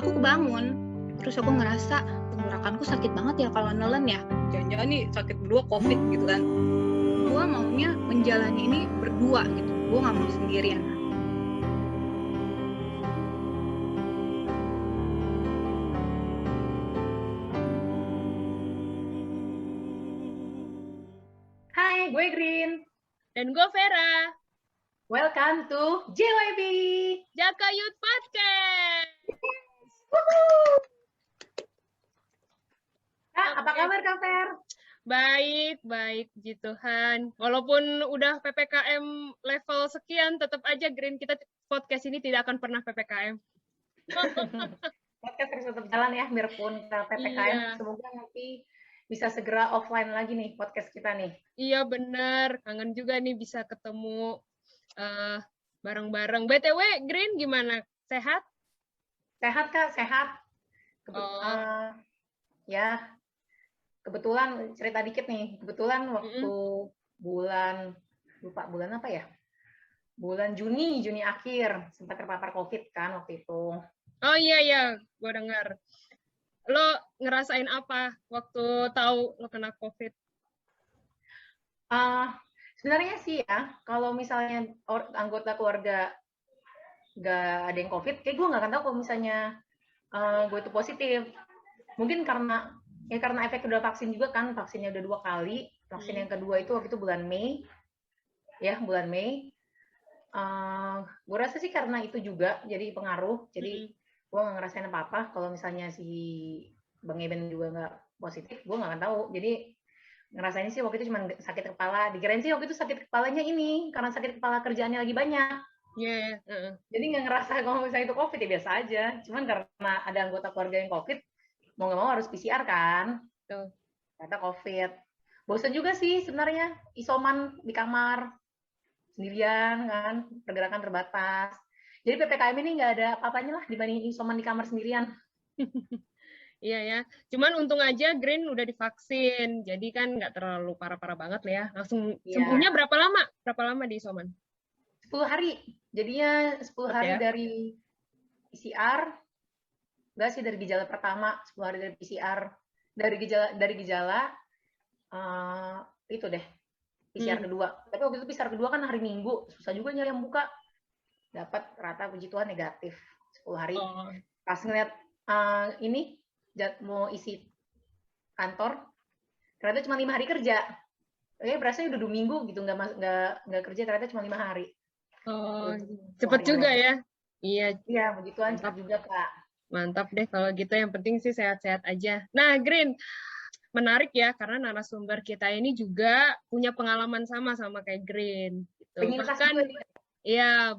aku kebangun, terus aku ngerasa tenggorokanku sakit banget ya kalau nelen ya. Jangan-jangan nih sakit berdua COVID gitu kan. Gue maunya menjalani ini berdua gitu. Gue nggak mau sendirian. Hai, gue Green. Dan gue Vera. Welcome to JYP Jaka Youth Podcast. Apa kabar Kak Fer? Baik, puji Tuhan. Walaupun udah PPKM level sekian, tetap aja Green, kita podcast ini tidak akan pernah PPKM. Podcast harus tetap jalan ya, biarpun kita PPKM. Iya. Semoga nanti bisa segera offline lagi nih podcast kita nih. Iya benar, kangen juga nih bisa ketemu bareng-bareng. BTW, Green gimana? Sehat? Sehat Kak, sehat. Ya, kebetulan cerita dikit nih. Kebetulan waktu bulan apa ya? Bulan Juni akhir sempat terpapar COVID kan waktu itu. Oh iya, gue dengar. Lo ngerasain apa waktu tahu lo kena COVID? Sebenarnya sih ya, kalau misalnya anggota keluarga nggak ada yang COVID, kayak gue nggak akan tahu kalau misalnya gue itu positif. Mungkin karena efek udah vaksin juga kan, vaksinnya udah 2 kali. Vaksin yang kedua itu waktu itu bulan Mei. Gue rasa sih karena itu juga jadi pengaruh. Jadi gue nggak ngerasain apa-apa. Kalau misalnya si Bang Eben juga nggak positif, gue nggak akan tahu. Jadi ngerasain sih waktu itu cuma sakit kepala. Dikirain sih waktu itu sakit kepalanya ini karena sakit kepala kerjaannya lagi banyak. Iya. Jadi nggak ngerasa kalau misalnya itu COVID ya biasa aja. Cuman karena ada anggota keluarga yang COVID, mau nggak mau harus PCR kan. Ternyata COVID. Bosan juga sih sebenarnya isoman di kamar sendirian kan, pergerakan terbatas. Jadi PPKM ini nggak ada apa-apanya lah dibanding isoman di kamar sendirian. Iya ya, cuman untung aja Green udah divaksin, jadi kan nggak terlalu parah-parah banget lah ya. Langsung sembuhnya berapa lama? Berapa lama di isoman? 10 hari. Jadinya 10 hari dari PCR. Enggak sih dari gejala pertama, 10 hari dari PCR. Dari gejala itu deh. PCR kedua. Tapi waktu itu PCR kedua kan hari Minggu, susah juga nyari yang buka. Dapat rata puji Tuhan negatif 10 hari. Pas ngeliat ini mau isi kantor, ternyata cuma 5 hari kerja. Berasa udah 2 minggu gitu nggak kerja, ternyata cuma 5 hari. Cepet juga ya. Iya, puji Tuhan cepet juga Kak. Mantap deh kalau gitu, yang penting sih sehat-sehat aja. Nah Green, menarik ya karena narasumber kita ini juga punya pengalaman sama kayak Green. Gitu.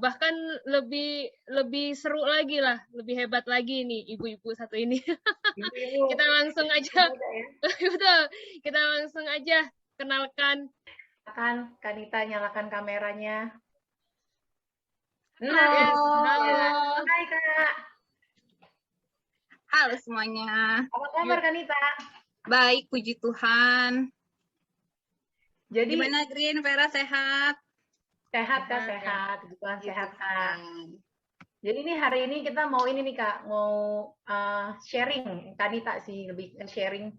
Bahkan lebih seru lagi lah, lebih hebat lagi nih ibu-ibu satu ini. Kita langsung aja, betul. Kita langsung aja kenalkan. Kanita nyalakan kameranya. Halo. Hai Kak. Halo semuanya. Apa kabar Kanita? Baik, puji Tuhan. Jadi gimana Green, Vera sehat? Sehat Kak, sehat. Puji Tuhan sehat Kak. Jadi ini hari ini kita mau ini nih Kak, mau sharing Kanita sih, lebih sharing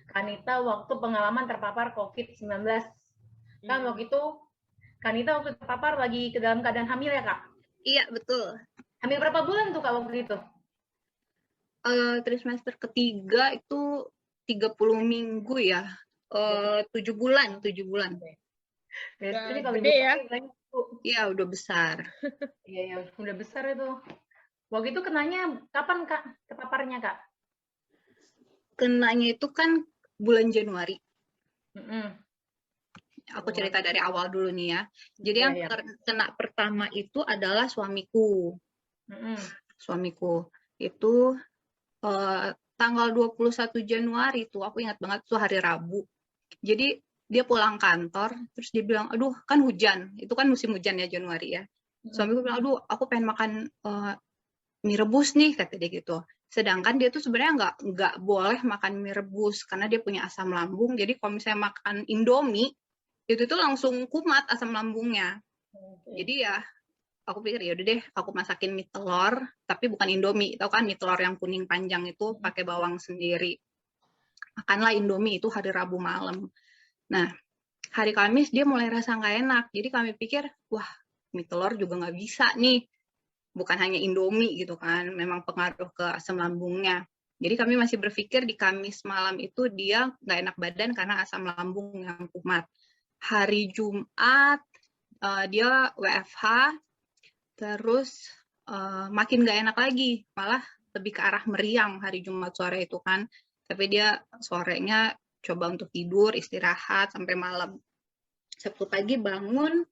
Kanita waktu pengalaman terpapar COVID-19. Kan waktu itu Kanita waktu terpapar lagi ke dalam keadaan hamil ya Kak? Iya, betul. Hamil berapa bulan tuh Kak waktu itu? Trimester ketiga itu 30 minggu ya. 7 bulan. Ini kalau gede ya? Iya, udah besar. Iya, udah besar itu. Waktu itu kenanya kapan Kak terpaparnya Kak? Kenanya itu kan bulan Januari. Aku cerita dari awal dulu nih ya. Jadi yang kena pertama itu adalah suamiku. Suamiku itu tanggal 21 Januari tuh, aku ingat banget tuh hari Rabu. Jadi dia pulang kantor, terus dia bilang, aduh kan hujan, itu kan musim hujan ya Januari ya. Suamiku bilang, aduh aku pengen makan mie rebus nih, kata dia gitu. Sedangkan dia tuh sebenarnya nggak boleh makan mie rebus karena dia punya asam lambung. Jadi kalau misalnya makan Indomie, itu tuh langsung kumat asam lambungnya. Jadi ya aku pikir ya udah deh, aku masakin mie telur, tapi bukan Indomie. Tahu kan mie telur yang kuning panjang itu pakai bawang sendiri. Makanlah Indomie itu hari Rabu malam. Nah, hari Kamis dia mulai rasa nggak enak. Jadi kami pikir, wah mie telur juga nggak bisa nih. Bukan hanya Indomie gitu kan, memang pengaruh ke asam lambungnya. Jadi kami masih berpikir di Kamis malam itu dia nggak enak badan karena asam lambung yang kumat. Hari Jumat dia WFH, terus makin nggak enak lagi, malah lebih ke arah meriang hari Jumat sore itu kan. Tapi dia sorenya coba untuk tidur, istirahat sampai malam. Sabtu pagi bangun,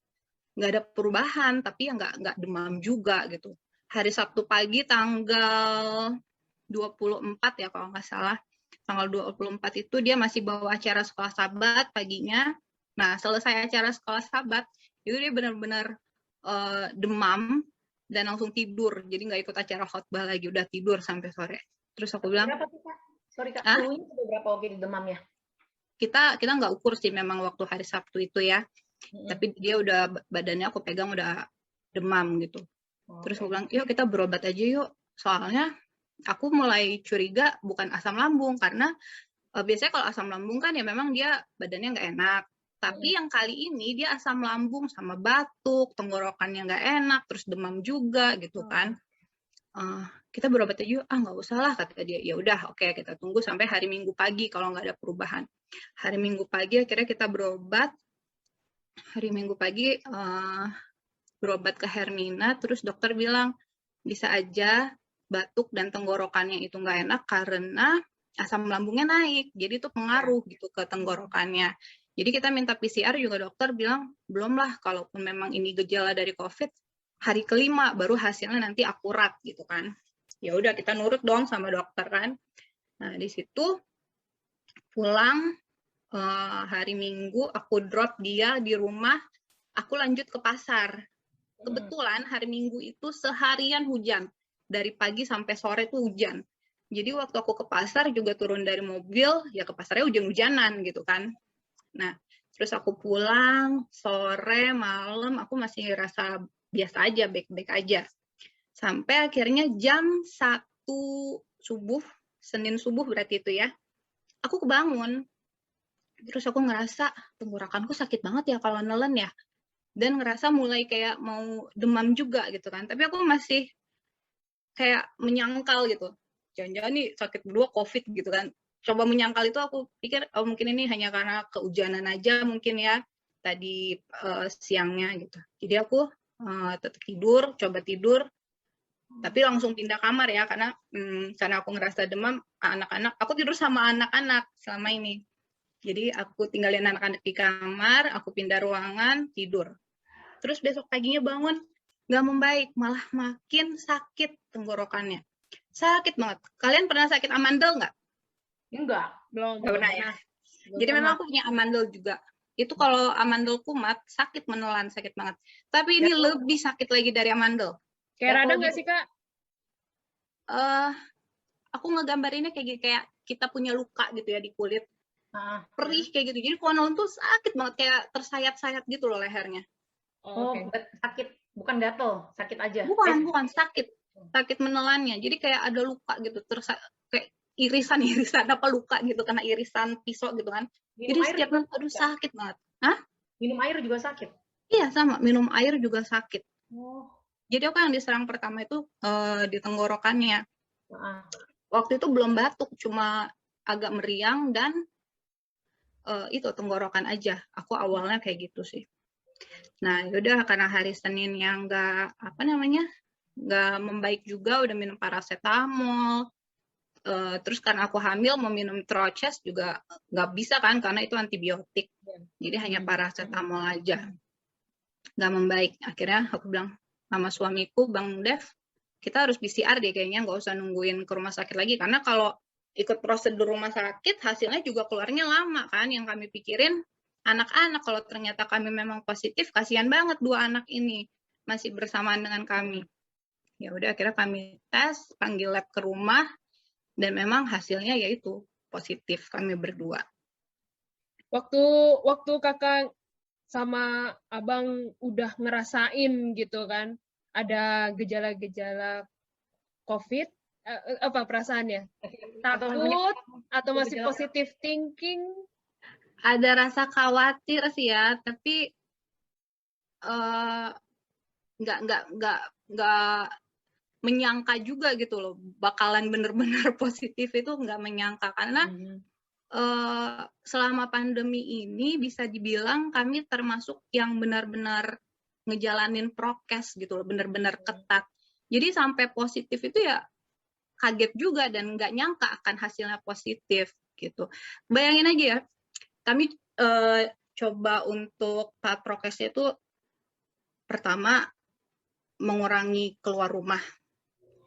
nggak ada perubahan, tapi ya nggak demam juga gitu. Hari Sabtu pagi tanggal 24 ya kalau nggak salah, tanggal 24 itu dia masih bawa acara sekolah sahabat paginya. Nah, selesai acara sekolah sahabat, itu dia benar-benar demam dan langsung tidur. Jadi nggak ikut acara khotbah lagi, udah tidur sampai sore. Terus aku bilang, berapa sih, Kak? Sorry, Kak, suhunya sudah berapa waktu itu demamnya? Kita nggak ukur sih memang waktu hari Sabtu itu ya. Tapi dia udah, badannya aku pegang udah demam gitu. Terus aku bilang, yuk kita berobat aja yuk. Soalnya aku mulai curiga bukan asam lambung, karena biasanya kalau asam lambung kan ya memang dia badannya nggak enak. Tapi yang kali ini dia asam lambung sama batuk, tenggorokannya nggak enak, terus demam juga gitu kan. Kita berobat aja yuk. Nggak usah lah, kata dia. Ya udah, oke, kita tunggu sampai hari Minggu pagi kalau nggak ada perubahan. Hari Minggu pagi akhirnya kita berobat. Hari Minggu pagi berobat ke Hermina, terus dokter bilang bisa aja batuk dan tenggorokannya itu nggak enak karena asam lambungnya naik, jadi itu pengaruh gitu ke tenggorokannya. Jadi kita minta PCR juga, dokter bilang belum lah, kalaupun memang ini gejala dari COVID, hari kelima baru hasilnya nanti akurat gitu kan. Ya udah kita nurut dong sama dokter kan. Nah di situ pulang hari Minggu aku drop dia di rumah, aku lanjut ke pasar. Kebetulan hari Minggu itu seharian hujan, dari pagi sampai sore tuh hujan. Jadi waktu aku ke pasar juga turun dari mobil, ya ke pasarnya hujan-hujanan gitu kan. Nah, terus aku pulang sore, malam, aku masih rasa biasa aja, baik-baik aja. Sampai akhirnya jam 1 subuh, Senin subuh berarti itu ya, aku kebangun. Terus aku ngerasa tenggorokanku sakit banget ya kalau nelen ya. Dan ngerasa mulai kayak mau demam juga gitu kan. Tapi aku masih kayak menyangkal gitu. Jangan-jangan nih sakit berdua COVID gitu kan. Coba menyangkal itu aku pikir, oh mungkin ini hanya karena kehujanan aja mungkin ya. Tadi siangnya gitu. Jadi aku tetap tidur, coba tidur. Tapi langsung pindah kamar ya. Karena aku ngerasa demam, anak-anak, aku tidur sama anak-anak selama ini. Jadi aku tinggalin anak-anak di kamar, aku pindah ruangan, tidur. Terus besok paginya bangun, nggak membaik, malah makin sakit tenggorokannya. Sakit banget. Kalian pernah sakit amandel nggak? Enggak. Belum pernah ya? Jadi memang aku punya amandel juga. Itu kalau amandel kumat, sakit menelan, sakit banget. Tapi ini lebih sakit lagi dari amandel. Kayak radang nggak sih, Kak? Aku ngegambarinnya kayak kita punya luka gitu ya di kulit. Perih kayak gitu. Jadi kalau nelen tuh sakit banget, kayak tersayat-sayat gitu loh lehernya. Sakit, bukan gatel, sakit aja. Bukan sakit. Sakit menelannya. Jadi kayak ada luka gitu, kayak irisan-irisan apa luka gitu karena irisan pisau gitu kan. Jadi setiap aduh sakit banget. Hah? Minum air juga sakit? Iya sama, minum air juga sakit. Jadi aku yang diserang pertama itu di tenggorokannya. Waktu itu belum batuk, cuma agak meriang dan itu tenggorokan aja. Aku awalnya kayak gitu sih. Nah, yaudah karena hari Senin yang nggak membaik juga, udah minum paracetamol. Terus karena aku hamil mau minum Troches juga nggak bisa kan karena itu antibiotik. Jadi hanya paracetamol aja. Nggak membaik. Akhirnya aku bilang sama suamiku, Bang Dev, kita harus PCR deh kayaknya, nggak usah nungguin ke rumah sakit lagi. Karena kalau ikut prosedur rumah sakit, hasilnya juga keluarnya lama kan. Yang kami pikirin, anak-anak kalau ternyata kami memang positif, kasihan banget 2 anak ini masih bersamaan dengan kami. Ya udah akhirnya kami tes, panggil lab ke rumah, dan memang hasilnya yaitu positif kami berdua. Waktu kakak sama abang udah ngerasain gitu kan, ada gejala-gejala COVID, apa perasaannya? Takut atau masih positive thinking? Ada rasa khawatir sih ya, tapi nggak menyangka juga gitu loh, bakalan bener-bener positif itu nggak menyangka karena selama pandemi ini bisa dibilang kami termasuk yang benar-benar ngejalanin prokes gitu loh, benar-benar ketat. Jadi sampai positif itu ya kaget juga dan nggak nyangka akan hasilnya positif gitu. Bayangin aja ya, kami coba untuk taat prokesnya itu pertama mengurangi keluar rumah.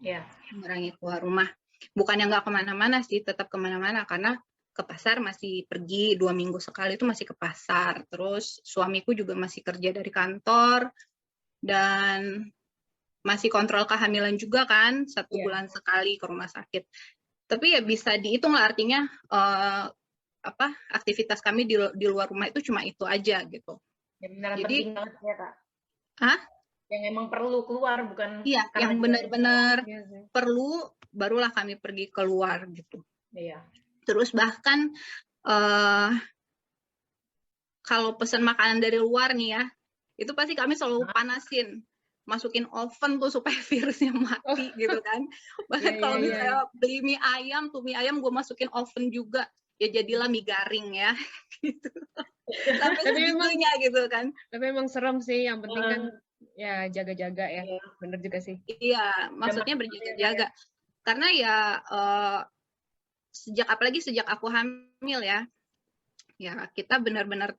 Ya. Mengurangi keluar rumah. Bukannya nggak kemana-mana sih, tetap kemana-mana karena ke pasar masih pergi 2 minggu sekali itu masih ke pasar. Terus suamiku juga masih kerja dari kantor dan masih kontrol kehamilan juga kan, 1 bulan sekali ke rumah sakit. Tapi ya bisa dihitung lah artinya aktivitas kami di luar rumah itu cuma itu aja gitu. Yang benar penting banget ya Kak. Hah? Yang emang perlu keluar bukan? Iya, yang benar-benar perlu barulah kami pergi keluar gitu. Iya. Terus bahkan kalau pesan makanan dari luar nih ya, itu pasti kami selalu panasin, masukin oven tuh supaya virusnya mati gitu kan. Bahkan kalau misalnya beli mie ayam gue masukin oven juga, ya jadilah mie garing ya. Gitu. Sampai segitunya gitu kan. Tapi emang serem sih, yang penting kan ya jaga-jaga ya. Bener juga sih. Iya, maksudnya berjaga-jaga. Karena ya apalagi sejak aku hamil ya kita benar-benar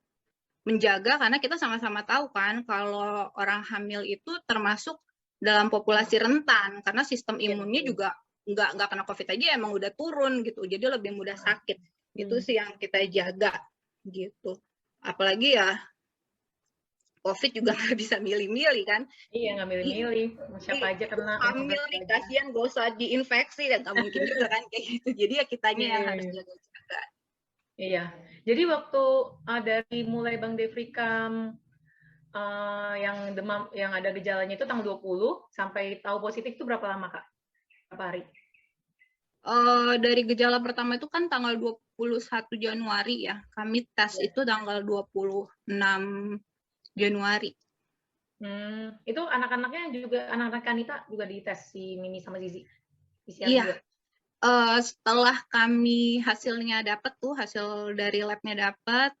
menjaga karena kita sama-sama tahu kan kalau orang hamil itu termasuk dalam populasi rentan karena sistem imunnya juga nggak kena COVID aja emang udah turun gitu, jadi lebih mudah sakit. Itu sih yang kita jaga gitu. Apalagi ya COVID juga nggak bisa milih-milih kan. Iya, nggak milih-milih. Siapa aja kena. Hamil nih, kasihan gak usah diinfeksi, dan nggak mungkin juga kan kayak gitu. Jadi ya kitanya yang harus jaga-jaga. Iya. Jadi waktu dari mulai Bang Devrikam yang demam, yang ada gejalanya itu tanggal 20, sampai tahu positif itu berapa lama Kak? Berapa hari? Dari gejala pertama itu kan tanggal 21 Januari ya. Kami tes itu tanggal 26 Januari. Itu anak-anaknya juga, anak-anak Kanita juga dites si Mimi sama Zizi? Iya. Setelah kami hasilnya dapat tuh, hasil dari labnya dapat,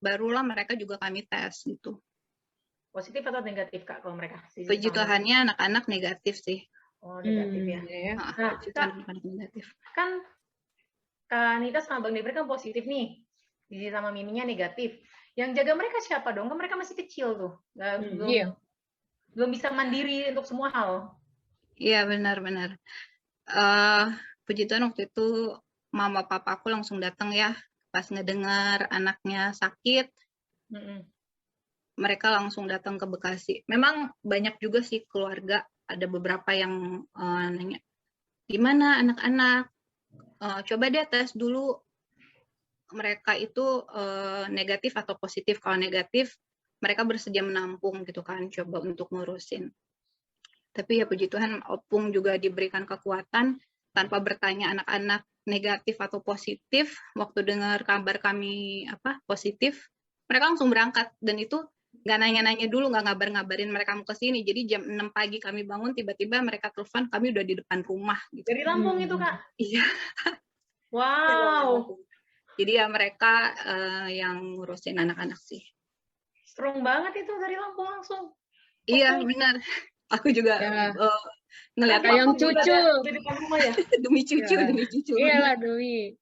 barulah mereka juga kami tes gitu. Positif atau negatif Kak kalau mereka? Puji Tuhannya anak-anak negatif sih. Oh, negatif ya. Nah, anak-anak negatif. Kan Kanita sama Bang Devri kan positif nih. Zizi sama Miminya negatif. Yang jaga mereka siapa dong? Kan mereka masih kecil tuh. Belum bisa mandiri untuk semua hal. Iya, benar-benar. Puji Tuhan waktu itu mama papa aku langsung datang ya. Pas ngedengar anaknya sakit, mereka langsung datang ke Bekasi. Memang banyak juga sih keluarga, ada beberapa yang nanya, gimana anak-anak? Coba deh tes dulu. Mereka itu negatif atau positif. Kalau negatif, mereka bersedia menampung gitu kan, coba untuk ngurusin. Tapi ya puji Tuhan, Opung juga diberikan kekuatan tanpa bertanya anak-anak negatif atau positif. Waktu dengar kabar kami positif, mereka langsung berangkat. Dan itu nggak nanya-nanya dulu, nggak ngabar-ngabarin mereka mau ke sini. Jadi jam 6 pagi kami bangun, tiba-tiba mereka telepon, kami udah di depan rumah. Gitu. Dari Lampung itu Kak? Iya. Wow. Jadi ya mereka yang ngurusin anak-anak sih. Strong banget itu dari Lampung langsung. Iya, benar. Aku juga ngeliat yang cucu. Di depan rumah ya? demi cucu. Iyalah, demi.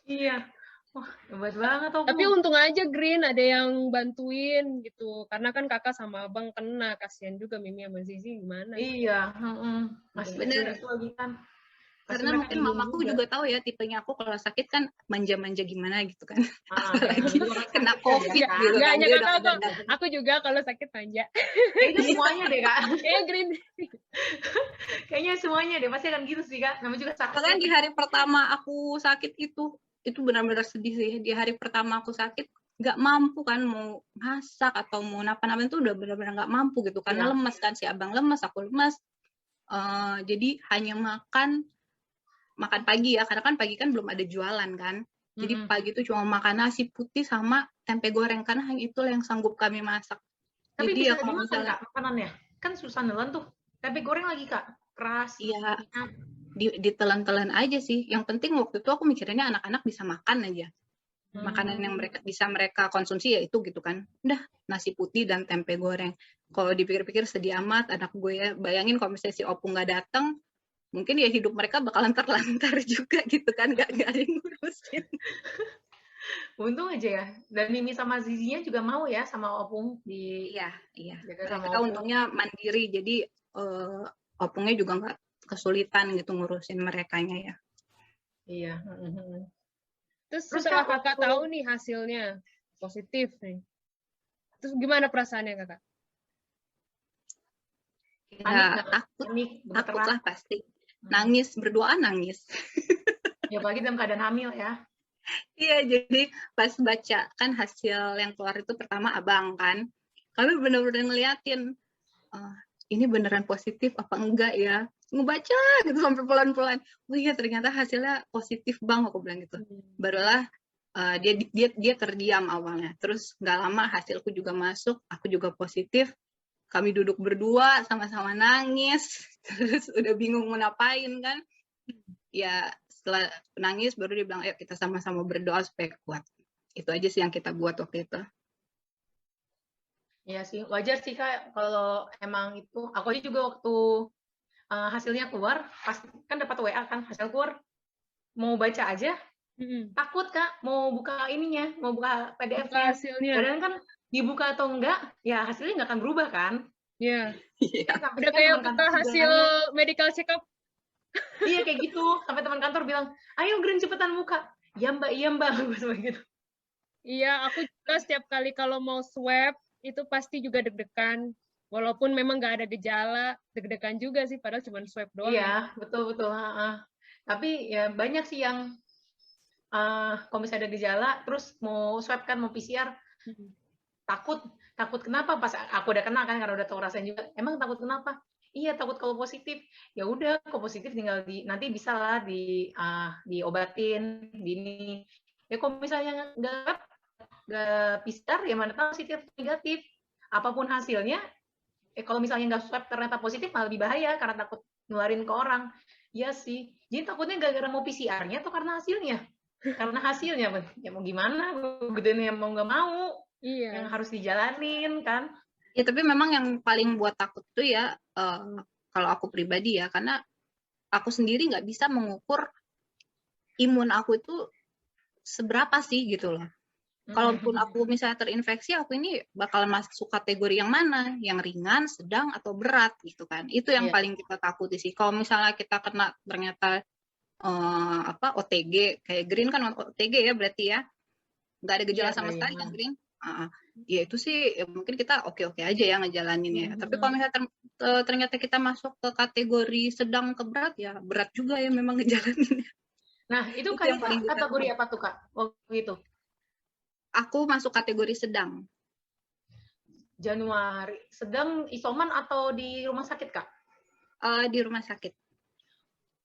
Iya. Wah, hebat banget. Tapi untung aja Green ada yang bantuin gitu. Karena kan kakak sama abang kena. Kasian juga Mimi sama Zizi gimana. Iya. Masih benar. Itu lagi kan. Karena mungkin mamaku juga tahu ya tipenya aku kalau sakit kan manja-manja gimana gitu kan. Apalagi kena COVID gitu kan. Aku juga kalau sakit manja. Kayaknya semuanya deh Kak. Kayaknya Green. Kayaknya semuanya deh. Pasti akan gitu sih Kak. Namanya juga sakit. Bahkan di hari pertama aku sakit itu benar-benar sedih sih. Di hari pertama aku sakit, nggak mampu kan mau masak atau mau napa-napain tuh udah benar-benar nggak mampu gitu karena lemes kan, si abang lemes, aku lemes. Jadi hanya makan pagi ya, karena kan pagi kan belum ada jualan kan. Jadi pagi itu cuma makan nasi putih sama tempe goreng karena hanya itu yang sanggup kami masak. Tapi jadi bisa ya kalau dimakan misalnya Kak makanannya? Kan susah nelen tuh. Tempe goreng lagi Kak, keras. iya ditelan-telan aja sih. Yang penting waktu itu aku mikirnya anak-anak bisa makan aja. Makanan yang mereka konsumsi ya itu gitu kan. Udah nasi putih dan tempe goreng. Kalau dipikir-pikir sedih amat anak gue ya. Bayangin kalau misalnya si Opung nggak datang, mungkin ya hidup mereka bakalan terlantar juga gitu kan, nggak ada yang ngurusin. Untung aja ya. Dan Mimi sama Zizinya juga mau ya sama Opung Iya. jaga sama Mereka Opung. untungnya mandiri, jadi Opungnya juga nggak kesulitan gitu ngurusin merekanya ya. Iya. Terus setelah Kakak tahu nih hasilnya positif nih, terus gimana perasaannya Kakak? Ya takut lah pasti. Nangis, berdoa nangis. Ya apalagi dalam keadaan hamil ya. Iya, jadi pas baca kan hasil yang keluar itu pertama abang kan, kami benar-benar ngeliatin, ini beneran positif apa enggak ya, ngebaca gitu sampai pelan-pelan, oh iya ternyata hasilnya positif bang, aku bilang gitu. Barulah dia terdiam awalnya, terus nggak lama hasilku juga masuk, aku juga positif, kami duduk berdua sama-sama nangis, terus udah bingung mau ngapain kan, ya setelah nangis baru dia bilang ayo kita sama-sama berdoa supaya kuat. Itu aja sih yang kita buat waktu itu. Iya sih, wajar sih Kak kalau emang itu. Aku aja juga waktu hasilnya keluar, pas kan dapat WA kan hasil keluar, mau baca aja takut Kak, mau buka ininya, mau buka PDF-nya. Hasilnya. Padahal kan dibuka atau enggak, ya hasilnya nggak akan berubah kan? Iya. Yeah. Udah kayak buka hasil medical check up. Iya kayak gitu, sampai teman kantor bilang, ayo Green cepetan buka. Iya mbak, gitu. Iya, aku juga setiap kali kalau mau swab itu pasti juga deg-degan. Walaupun memang nggak ada gejala, deg-degan juga sih, padahal cuma swab doang. Iya, betul. Tapi ya banyak sih yang kalau misalnya ada gejala, terus mau swab kan, mau PCR, takut kenapa? Pas aku udah kena kan, karena udah tahu rasanya juga. Emang takut kenapa? Iya takut kalau positif. Ya udah, kalau positif tinggal nanti bisa lah diobatin, ini. Ya kalau misalnya nggak PCR, ya mana tahu positif atau negatif. Apapun hasilnya, kalau misalnya nggak swab ternyata positif malah lebih bahaya karena takut nularin ke orang. Iya sih. Jadi takutnya gara-gara mau PCR-nya atau karena hasilnya? Karena hasilnya, ya mau gimana? Gedein yang mau nggak mau. Iya. Yang harus dijalanin kan. Ya tapi memang yang paling buat takut tuh ya, kalau aku pribadi ya, karena aku sendiri nggak bisa mengukur imun aku itu seberapa sih gitu loh. Kalaupun aku misalnya terinfeksi, aku ini bakal masuk kategori yang mana? Yang ringan, sedang, atau berat gitu kan. Itu yang paling kita takuti sih. Kalau misalnya kita kena ternyata OTG, kayak Green kan OTG ya berarti ya. Nggak ada gejala sama sekali kan Green. Ya itu sih ya mungkin kita oke-oke aja ya ngejalaninnya. Tapi kalau misalnya ternyata kita masuk ke kategori sedang ke berat, ya berat juga ya memang ngejalaninnya. Nah, itu kategori apa tuh Kak waktu itu? Aku masuk kategori sedang. Januari. Sedang isoman atau di rumah sakit, Kak? Di rumah sakit.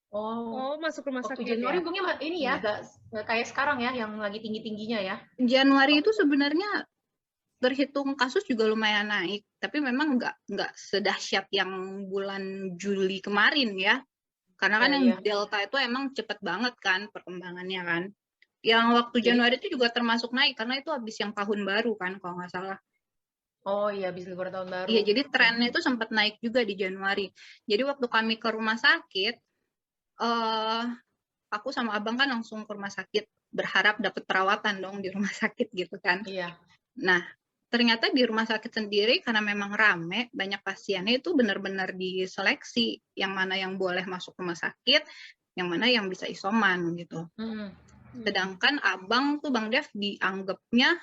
Oh, masuk rumah sakit. Waktu Januari untungnya ini ya, nggak kayak sekarang ya, yang lagi tinggi-tingginya ya. Januari itu sebenarnya terhitung kasus juga lumayan naik, tapi memang nggak sedahsyat yang bulan Juli kemarin ya. Karena kan yang Delta itu emang cepet banget kan perkembangannya kan. Yang waktu Januari itu juga termasuk naik karena itu habis yang tahun baru kan kalau nggak salah. Oh iya, habis libur tahun baru. Iya, jadi trennya itu sempat naik juga di Januari. Jadi waktu kami ke rumah sakit, aku sama abang kan langsung ke rumah sakit berharap dapat perawatan dong di rumah sakit gitu kan. Iya. Nah, ternyata di rumah sakit sendiri karena memang rame, banyak pasiennya itu benar-benar diseleksi yang mana yang boleh masuk rumah sakit, yang mana yang bisa isoman gitu. Sedangkan abang tuh Bang Dev dianggapnya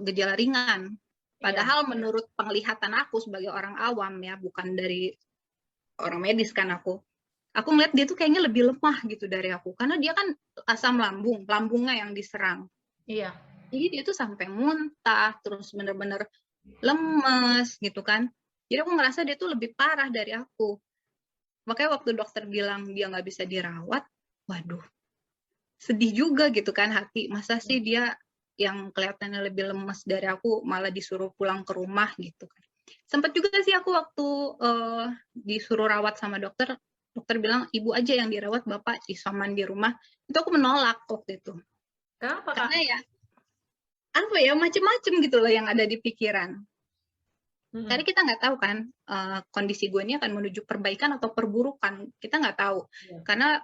gejala ringan. Padahal menurut penglihatan aku sebagai orang awam ya, bukan dari orang medis kan aku ngeliat dia tuh kayaknya lebih lemah gitu dari aku. Karena dia kan asam lambungnya yang diserang. Iya. Jadi dia tuh sampai muntah, terus bener-bener lemes gitu kan. Jadi aku ngerasa dia tuh lebih parah dari aku. Makanya waktu dokter bilang dia nggak bisa dirawat, waduh, sedih juga gitu kan hati. Masa sih dia yang kelihatannya lebih lemes dari aku malah disuruh pulang ke rumah gitu kan. Sempat juga sih aku waktu disuruh rawat sama dokter bilang ibu aja yang dirawat, bapak isoman di rumah. Itu aku menolak waktu itu. Kenapa, Kak? Karena ya apa ya, macem-macem gitu loh yang ada di pikiran. Karena kita nggak tahu kan kondisi gue ini akan menuju perbaikan atau perburukan, kita nggak tahu. Karena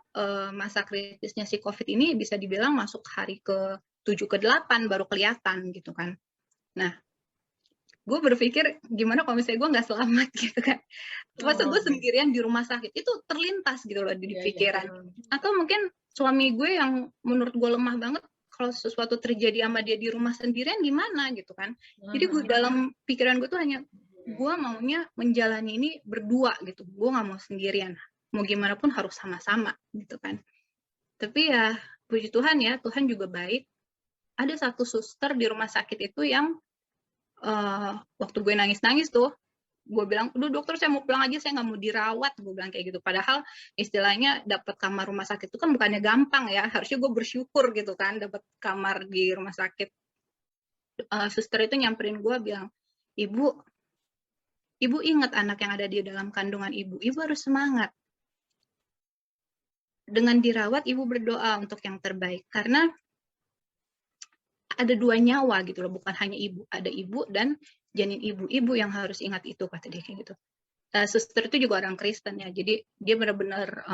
masa kritisnya si COVID ini bisa dibilang masuk hari ke-7 ke-8 baru kelihatan gitu kan. Nah, gue berpikir gimana kalau misalnya gue nggak selamat gitu kan. Masa gue sendirian di rumah sakit, itu terlintas gitu loh di pikiran. Atau mungkin suami gue yang menurut gue lemah banget, kalau sesuatu terjadi sama dia di rumah sendirian gimana gitu kan. Jadi gue dalam pikiran gue tuh hanya gue maunya menjalani ini berdua gitu, gue nggak mau sendirian, mau gimana pun harus sama-sama gitu kan. Tapi ya puji Tuhan ya, Tuhan juga baik. Ada satu suster di rumah sakit itu yang waktu gue nangis-nangis tuh, gue bilang, "Udah dokter, saya mau pulang aja, saya nggak mau dirawat," gue bilang kayak gitu. Padahal istilahnya dapat kamar rumah sakit itu kan bukannya gampang ya, harusnya gue bersyukur gitu kan dapat kamar di rumah sakit. Suster itu nyamperin gue bilang, Ibu ingat anak yang ada di dalam kandungan ibu harus semangat. Dengan dirawat, ibu berdoa untuk yang terbaik. Karena ada 2 nyawa gitu loh, bukan hanya ibu. Ada ibu dan janin ibu yang harus ingat itu, kata dia kayak gitu. Suster itu juga orang Kristen ya, jadi dia benar-benar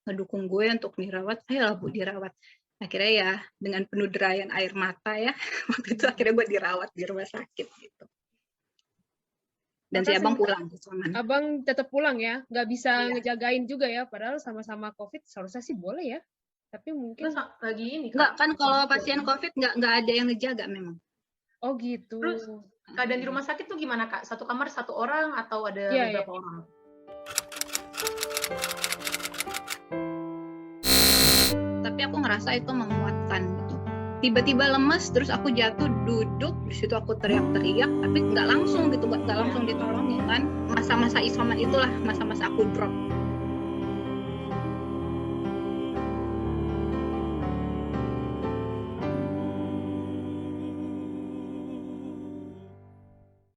ngedukung gue untuk dirawat. Ayolah Bu, dirawat. Akhirnya ya dengan penuh derayan air mata ya, waktu itu akhirnya gue dirawat di rumah sakit gitu. Dan si abang pulang. Abang tetap pulang ya, nggak bisa ngejagain juga ya, padahal sama-sama COVID seharusnya sih boleh ya, tapi mungkin lagi ini nggak kan, kalau pasien COVID nggak ada yang ngejaga memang. Oh gitu. Terus keadaan di rumah sakit tuh gimana Kak? Satu kamar 1 orang atau ada beberapa orang? Tapi aku ngerasa itu menguatkan gitu. Tiba-tiba lemes, terus aku jatuh duduk, di situ aku teriak-teriak, tapi nggak langsung gitu, nggak langsung ditolongin kan. Masa-masa isoman itulah masa-masa aku drop.